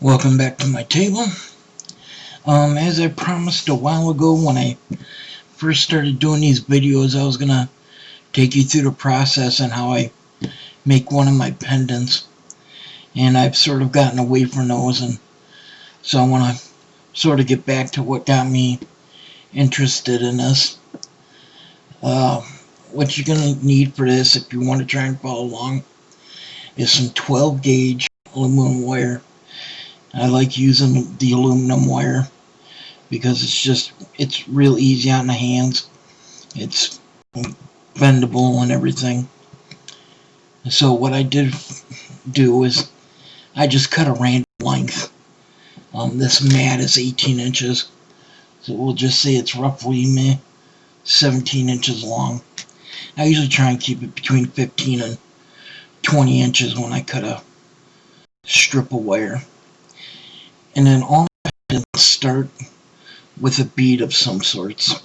Welcome back to my table. As I promised a while ago when I first started doing these videos, I was going to take you through the process and how I make one of my pendants. And I've sort of gotten away from those, and so I want to sort of get back to what got me interested in this. What you're going to need for this, if you want to try and follow along, is some 12 gauge aluminum wire. I like using the aluminum wire because it's real easy on the hands. It's bendable and everything. So what I did do is I just cut a random length. This mat is 18 inches. So we'll just say it's roughly 17 inches long. I usually try and keep it between 15 and 20 inches when I cut a strip of wire. And then all I start with a bead of some sorts.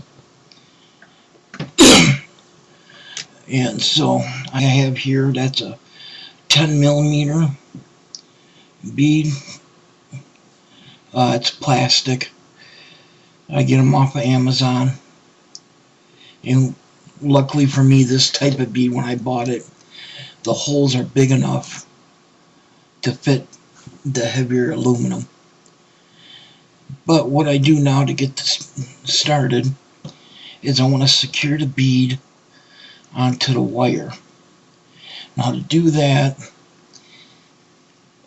And so I have here, that's a 10 millimeter bead. It's plastic. I get them off of Amazon. And luckily for me, this type of bead, when I bought it, the holes are big enough to fit the heavier aluminum. But what I do now to get this started is I want to secure the bead onto the wire. Now to do that,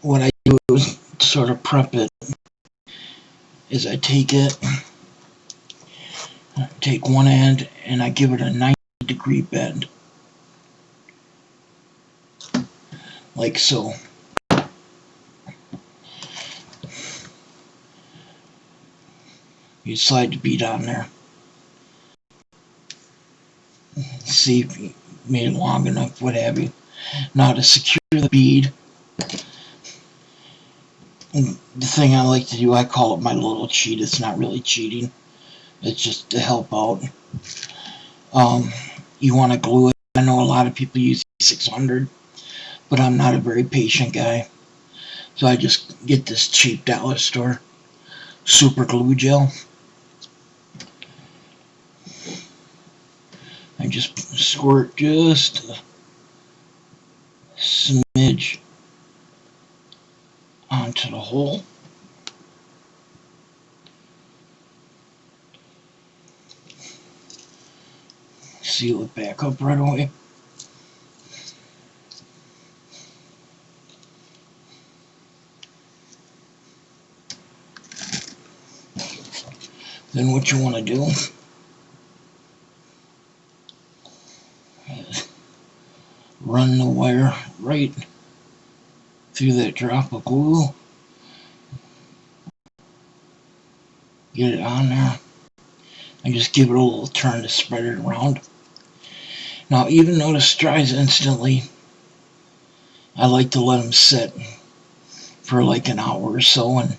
what I do is sort of prep it, is I take one end and I give it a 90-degree bend, like so. You slide the bead on there. See if you made it long enough, what have you. Now to secure the bead, the thing I like to do, I call it my little cheat. It's not really cheating. It's just to help out. You want to glue it. I know a lot of people use 600, but I'm not a very patient guy. So I just get this cheap dollar store super glue gel. I just squirt just a smidge onto the hole. Seal it back up right away. Then what you want to do is run the wire right through that drop of glue. Get it on there. And just give it a little turn to spread it around. Now, even though this dries instantly, I like to let them sit for like an hour or so, and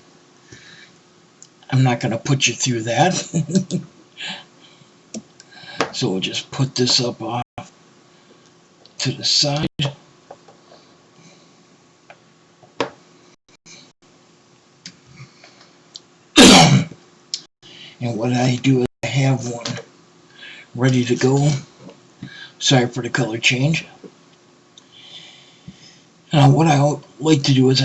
I'm not going to put you through that. So we'll just put this up off to the side. And what I do is I have one ready to go. Sorry for the color change. Now what I like to do is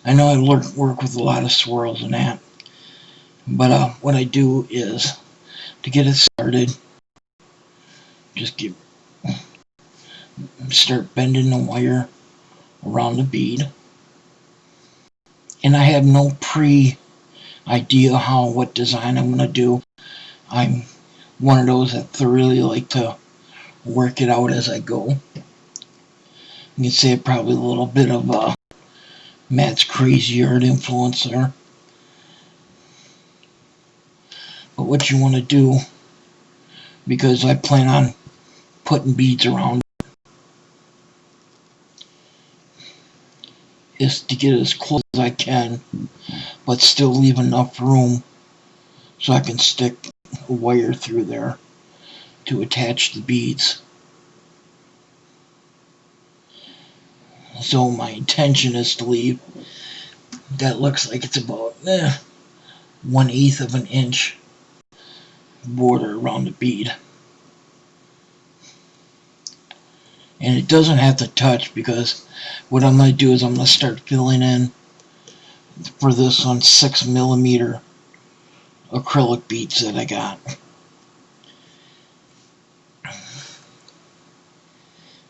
I know I work with a lot of swirls and that, but what I do is, to get it started, just start bending the wire around the bead. And I have no idea what design I'm going to do. I'm one of those that thoroughly like to work it out as I go. You can say probably a little bit of Matt's crazy art influence there. But what you want to do, because I plan on putting beads around, is to get as close as I can, but still leave enough room so I can stick a wire through there to attach the beads. So my intention is to leave that looks like it's about 1/8 of an inch border around the bead. And it doesn't have to touch, because what I'm going to do is I'm going to start filling in for this one 6mm acrylic beads that I got.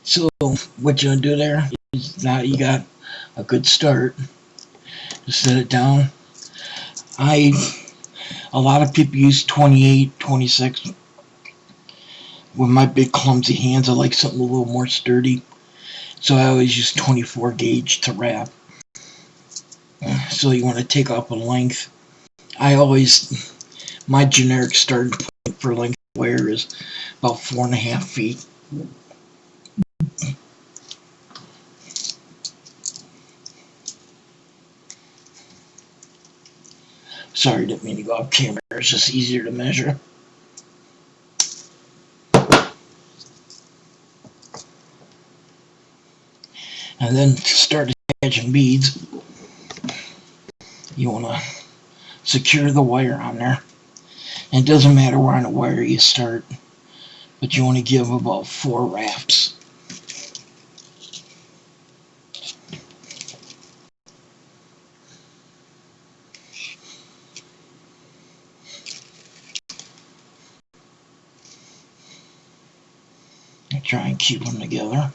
So what you're going to do there is, now you got a good start. Just set it down. A lot of people use 28, 26. With my big clumsy hands, I like something a little more sturdy. So I always use 24 gauge to wrap. So you want to take off a length. My generic starting point for length of wire is about 4.5 feet. Sorry, didn't mean to go off camera. It's just easier to measure. And then to start attaching beads, you want to secure the wire on there. And it doesn't matter where on the wire you start, but you want to give about 4 wraps. And try and keep them together.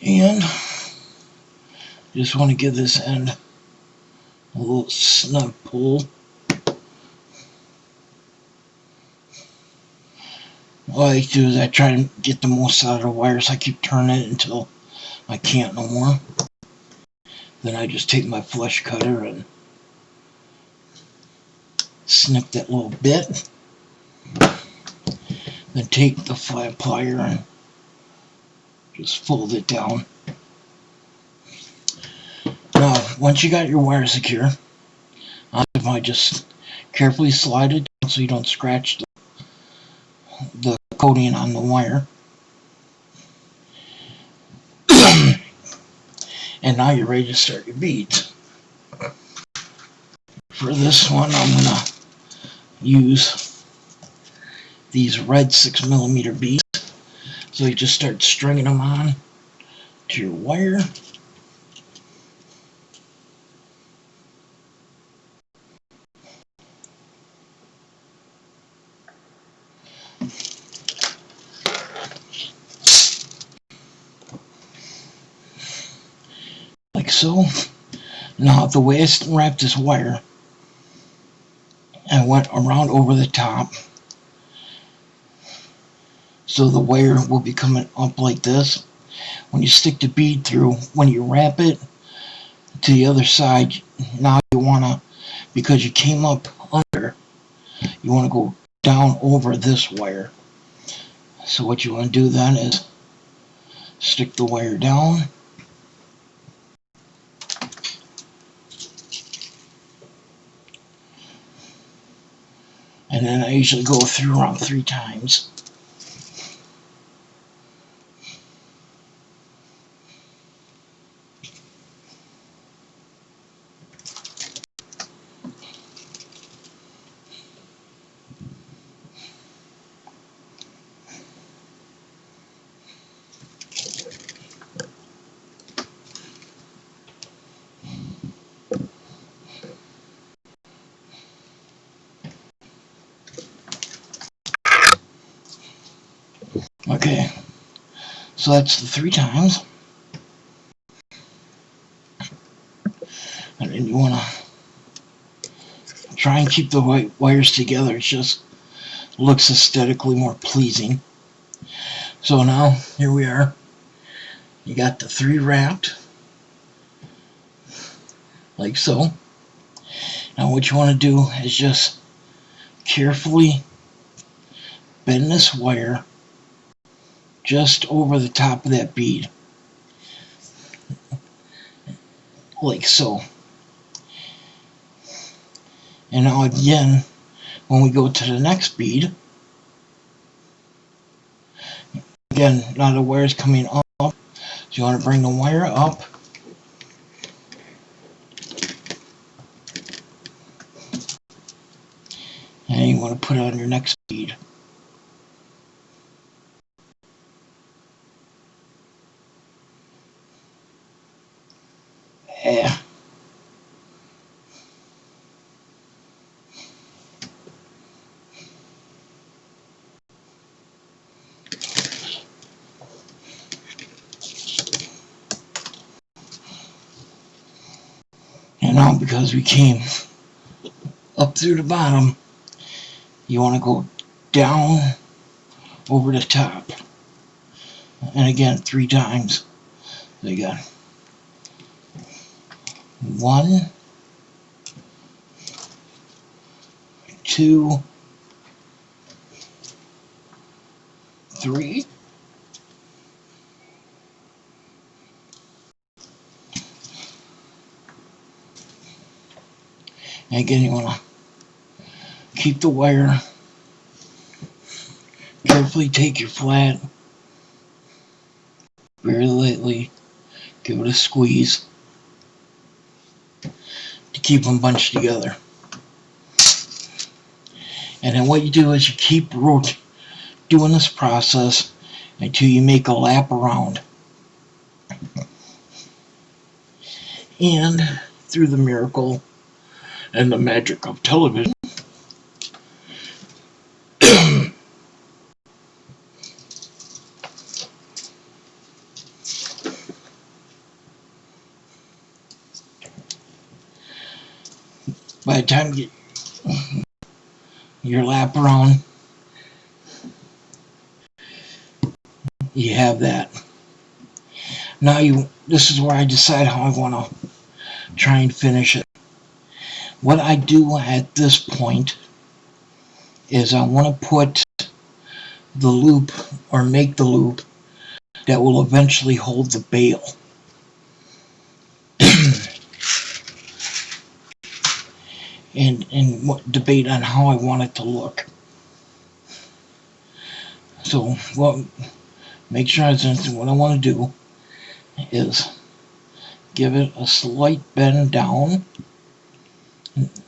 And just want to give this end a little snug pull. What I do is I try and get the most out of the wire, so I keep turning it until I can't no more. Then I just take my flush cutter and snip that little bit. Then take the flat plier and just fold it down. Now, once you got your wire secure, I just carefully slide it down so you don't scratch the coating on the wire. And now you're ready to start your beads. For this one, I'm going to use these red 6mm beads. So you just start stringing them on to your wire. Like so. Now the way I wrapped this wire, I went around over the top, so the wire will be coming up like this. When you stick the bead through, when you wrap it to the other side, now you want to, because you came up under, you want to go down over this wire. So what you want to do then is stick the wire down, and then I usually go through around 3 times. Okay, so that's the 3 times. And then you want to try and keep the wires together. It just looks aesthetically more pleasing. So now, here we are. You got the 3 wrapped, like so. Now what you want to do is just carefully bend this wire just over the top of that bead, like so. And now again, when we go to the next bead, again, now the wire is coming up, so you want to bring the wire up, and you want to put it on your next bead. Yeah. And now because we came up through the bottom, you want to go down over the top. And again, 3 times. So you got 1, 2, 3. And again, you want to keep the wire, carefully take your flat, very lightly, give it a squeeze to keep them bunched together. And then what you do is you keep doing this process until you make a lap around. And through the miracle and the magic of television, by the time you get your lap around, you have that. Now this is where I decide how I want to try and finish it. What I do at this point is I want to put the loop, or make the loop, that will eventually hold the bail. and debate on how I want it to look. So make sure what I want to do is give it a slight bend down,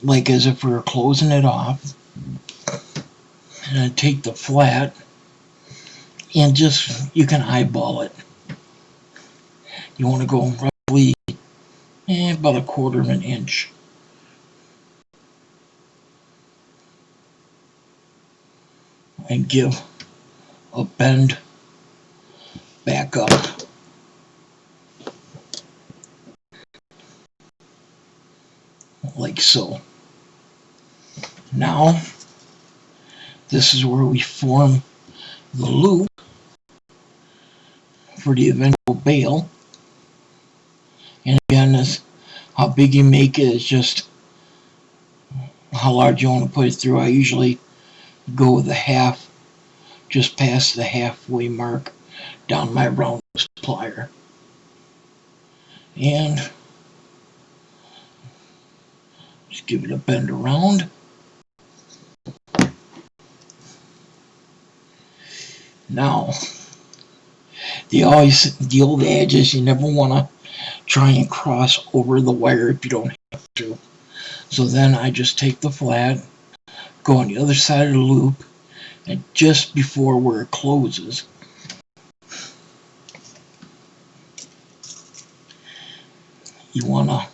like as if we were closing it off, and I take the flat and just, you can eyeball it. You want to go roughly about 1/4 of an inch. And give a bend back up. Like so. Now, this is where we form the loop for the eventual bail. And again, this, how big you make it is just how large you want to put it through. I usually go with a half, just past the halfway mark down my round plier. And just give it a bend around. Now, the old adage is you never want to try and cross over the wire if you don't have to. So then I just take the flat, go on the other side of the loop, and just before where it closes, you want to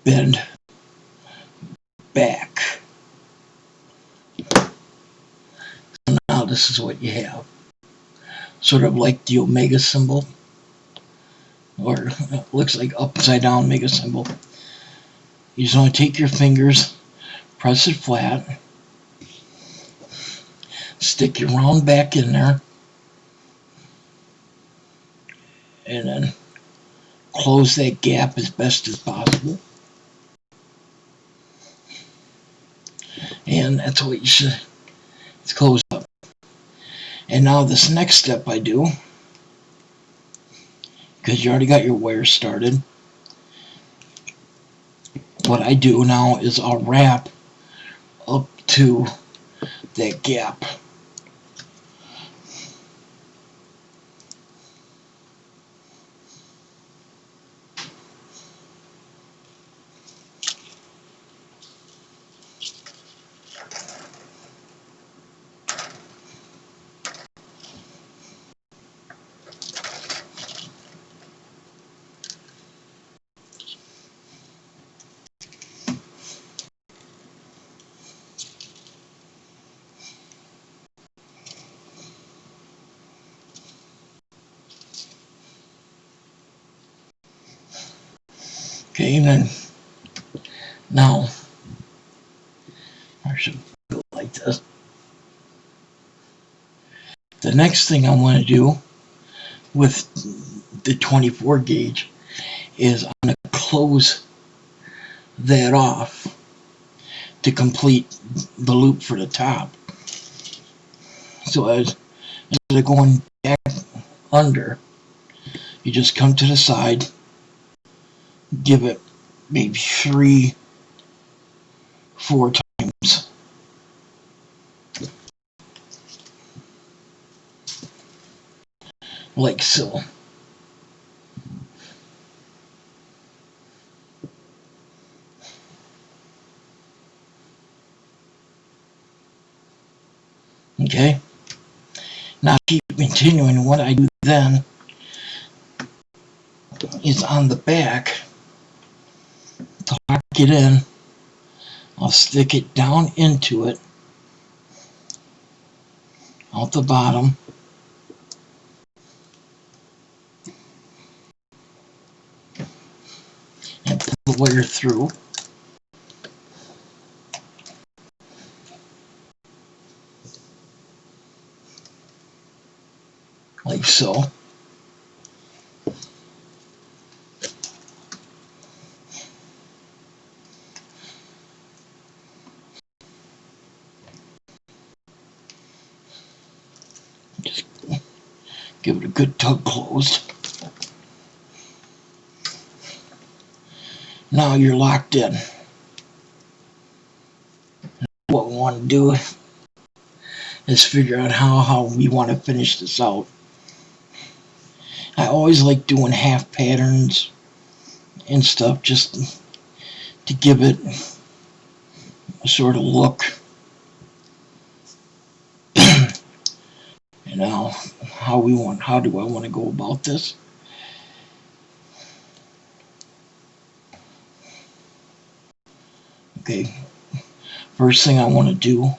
bend back. So now this is what you have. Sort of like the omega symbol, or it looks like upside down omega symbol. You just want to take your fingers, press it flat, stick your round back in there, and then close that gap as best as possible. And that's what you should, it's closed up. And now this next step I do, because you already got your wire started, what I do now is I'll wrap up to that gap. Okay, and then now I should go like this. The next thing I want to do with the 24 gauge is I'm going to close that off to complete the loop for the top. So as instead of going back under, you just come to the side, give it maybe 3, 4 times. Like so. Okay? Now keep continuing. What I do then is on the back, to lock it in, I'll stick it down into it, out the bottom, and pull the wire through. Like so. Just give it a good tug closed. Now you're locked in. What we want to do is figure out how we want to finish this out. I always like doing half patterns and stuff just to give it a sort of look. And now how do I want to go about this? Okay, first thing I want to do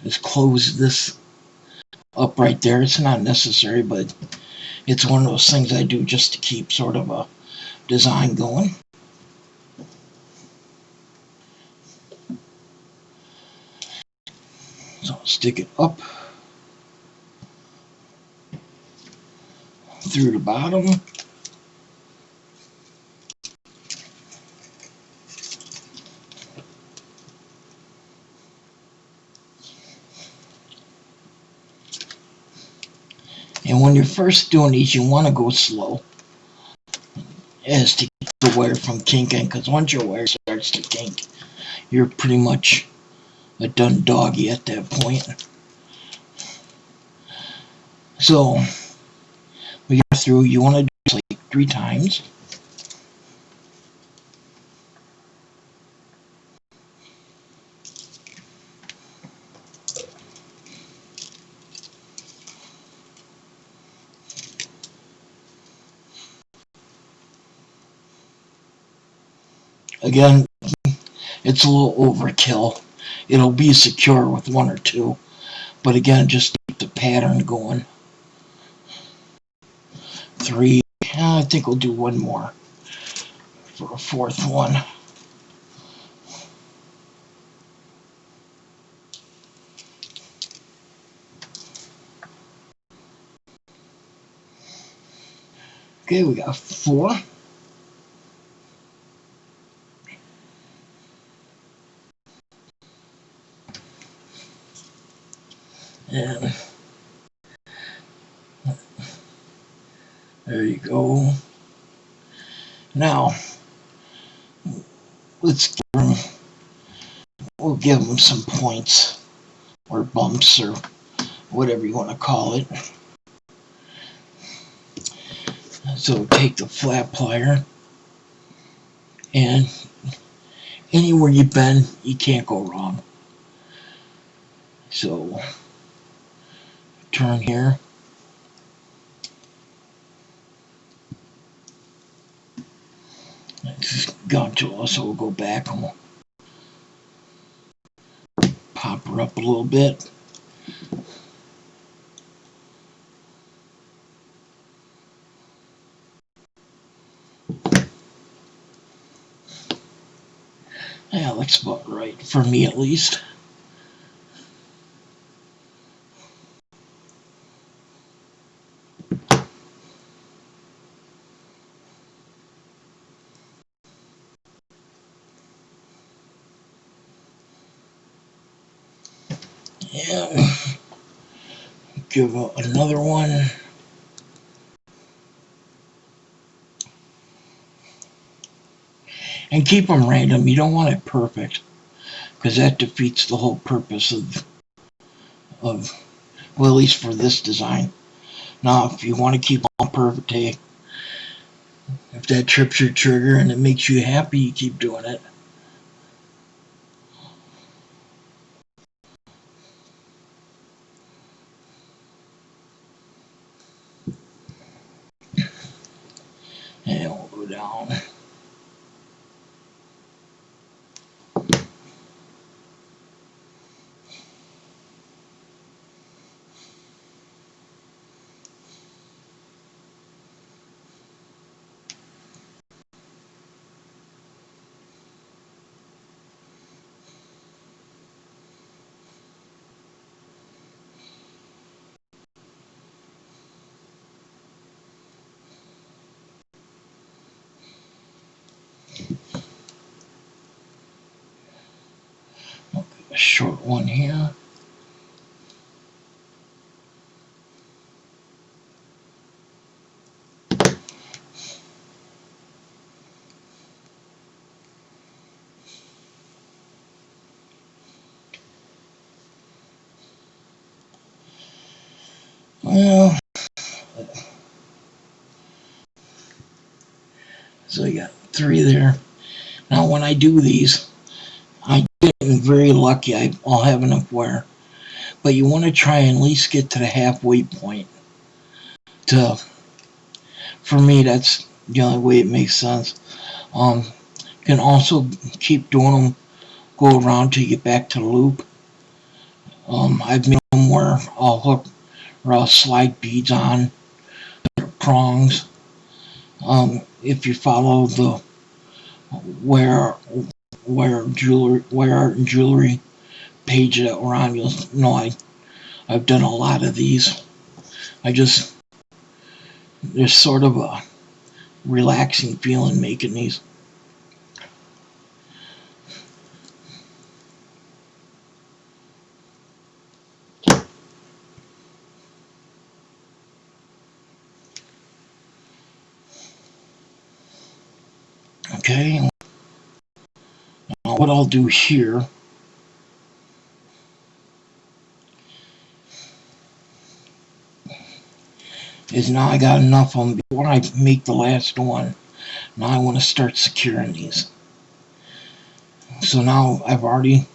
is close this up right there. It's not necessary, but it's one of those things I do just to keep sort of a design going. So I'll stick it up through the bottom. And when you're first doing these, you want to go slow as to keep the wire from kinking, because once your wire starts to kink, you're pretty much a done doggy at that point. So we go through, you want to do this like 3 times. Again, it's a little overkill. It'll be secure with 1 or 2, but again, just keep the pattern going. 3, I think we'll do 1 more for a 4th one. Okay, we got 4. And there you go. Now, we'll give them some points or bumps or whatever you want to call it. So take the flat plier, and anywhere you bend, you can't go wrong. So turn here. It's gone to us, so we'll go back and we'll pop her up a little bit. Yeah, looks about right, for me at least. Yeah, give another one. And keep them random. You don't want it perfect, because that defeats the whole purpose of, well, at least for this design. Now, if you want to keep them perfect, hey, if that trips your trigger and it makes you happy, you keep doing it. And we'll go down. A short one here. Well, so you got 3 there. Now, when I do these, I get very lucky. I'll have enough wear. But you want to try and at least get to the halfway point. For me, that's the only way it makes sense. You can also keep doing them, go around till you get back to the loop. I've made them where I'll hook or I'll slide beads on prongs. If you follow the wear art and jewelry page that we're on, you'll know I've done a lot of these. There's sort of a relaxing feeling making these. Okay, now what I'll do here is, now I got enough of them. Before I make the last one, now I want to start securing these. So now I've already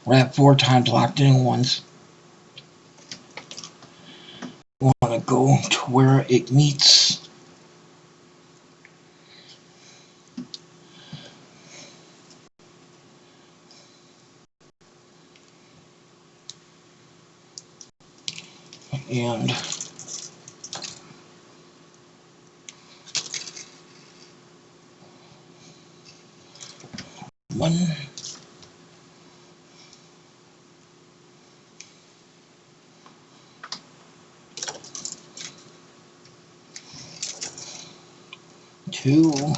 wrapped 4 times, locked in once. I want to go to where it meets. And one, 2, 3,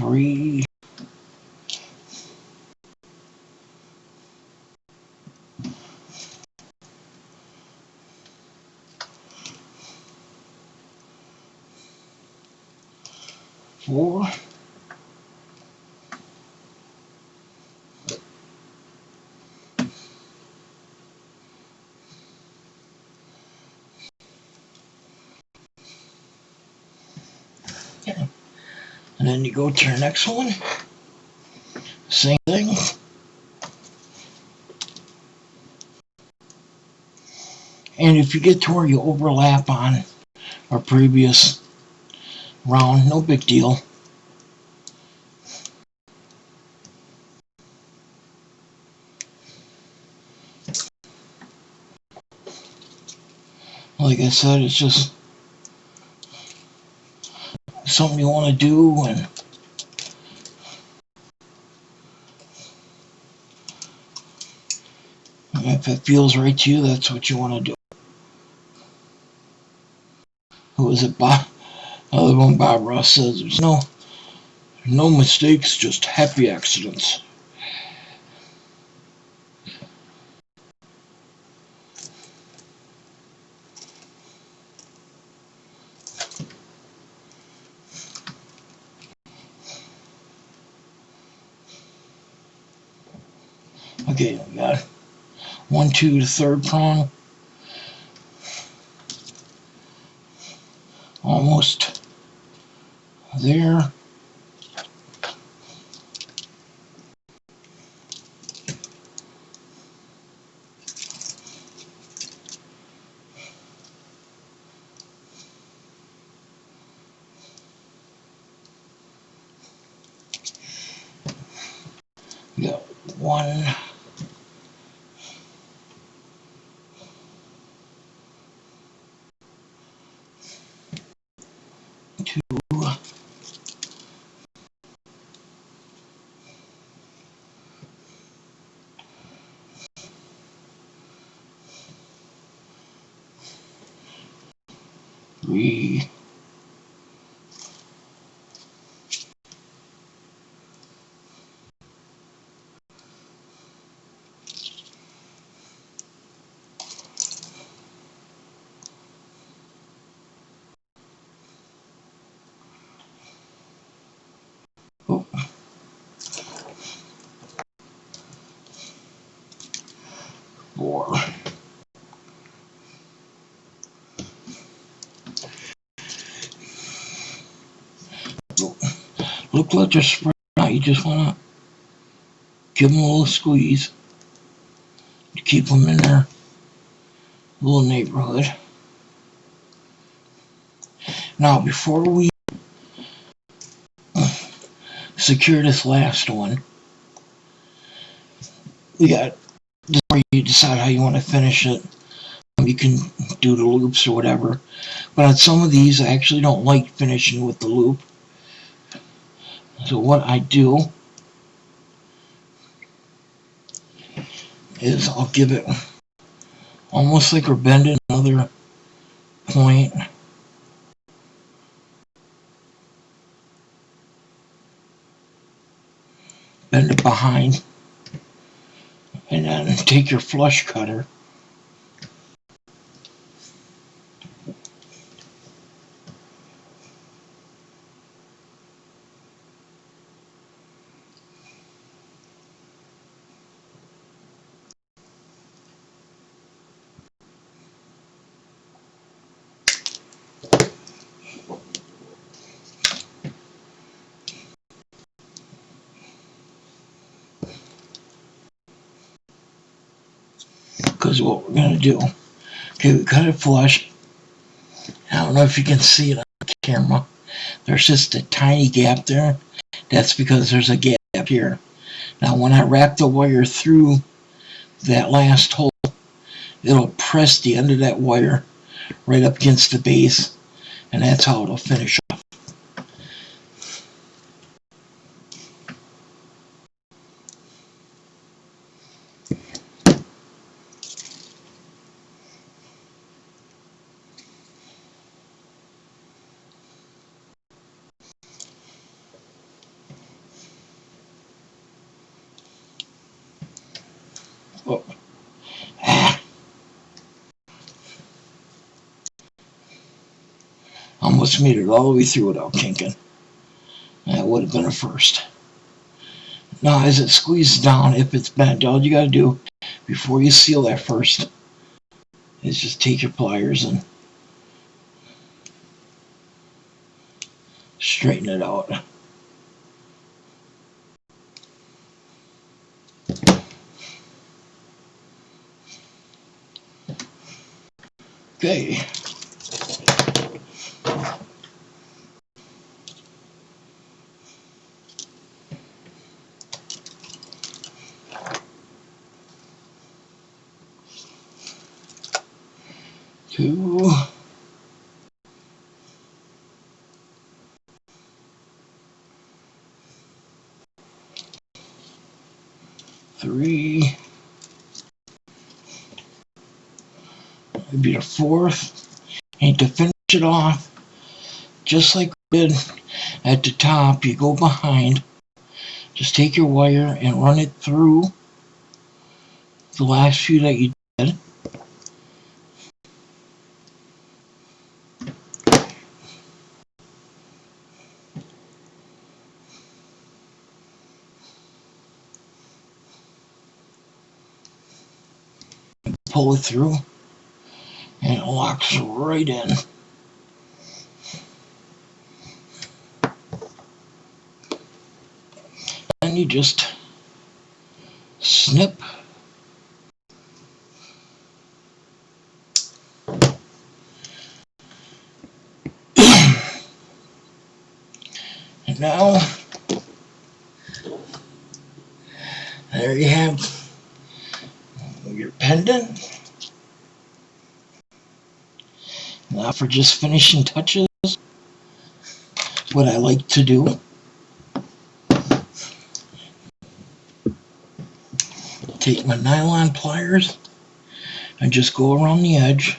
3, 4, and then you go to your next one. Same thing. And if you get to where you overlap on a previous round, no big deal. Like I said, it's just something you want to do, and if it feels right to you, that's what you want to do. Who was it? Bob? Other one, Bob Ross says there's no mistakes, just happy accidents. Okay, we got 1, 2, the third prong. Almost there. We got 1, 2, 3, 4. Look like they're spread out. You just want to give them a little squeeze to keep them in their little neighborhood. Now, before we secure this last one, we got this where you decide how you want to finish it. You can do the loops or whatever, but on some of these I actually don't like finishing with the loop. So what I do is I'll give it almost like we're bending another point, bend it behind, and then take your flush cutter because what we're going to do, okay, we cut it flush. I don't know if you can see it on the camera. There's just a tiny gap there. That's because there's a gap here. Now when I wrap the wire through that last hole, it'll press the end of that wire right up against the base, and that's how it'll finish off. Oh. Ah. Almost made it all the way through without kinking. That would have been a first. Now, as it squeezes down, if it's bent, all you got to do before you seal that first is just take your pliers and straighten it out. Okay. Two. Three. Maybe the fourth. And to finish it off, just like we did at the top, you go behind. Just take your wire and run it through the last few that you did. Pull it through and it locks right in. And you just snip. And now, there you have your pendant. Now for just finishing touches, what I like to do, take my nylon pliers and just go around the edge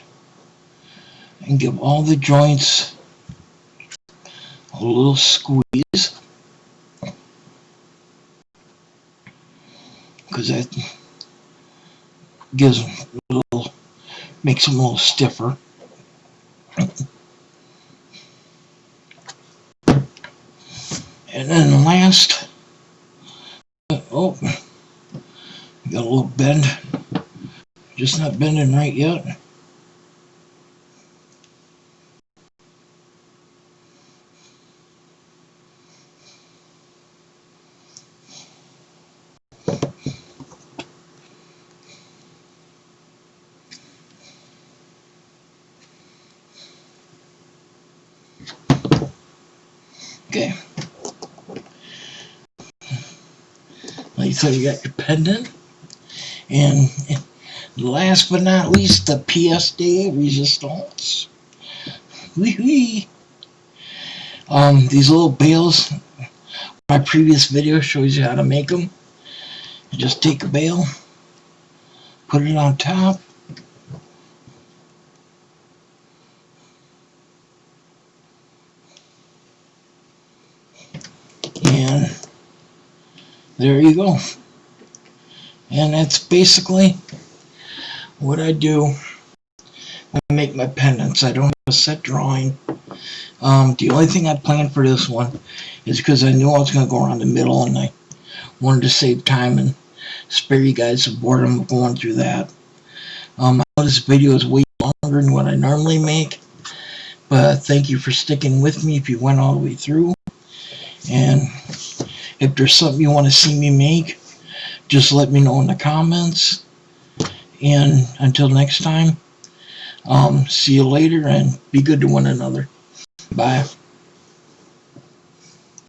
and give all the joints a little squeeze, because that gives them a little, makes them a little stiffer. And then the last, oh, got a little bend, just not bending right yet. Okay. Like you said, you got your pendant. And last but not least, the pièce de resistance. Wee-wee. These little bales, my previous video shows you how to make them. You just take a bale, put it on top, and there you go. And that's basically what I do when I make my pendants. I don't have a set drawing. The only thing I planned for this one is because I knew I was going to go around the middle, and I wanted to save time and spare you guys the boredom of going through that. I know this video is way longer than what I normally make, but thank you for sticking with me if you went all the way through. And if there's something you want to see me make, just let me know in the comments. And until next time, see you later, and be good to one another. Bye.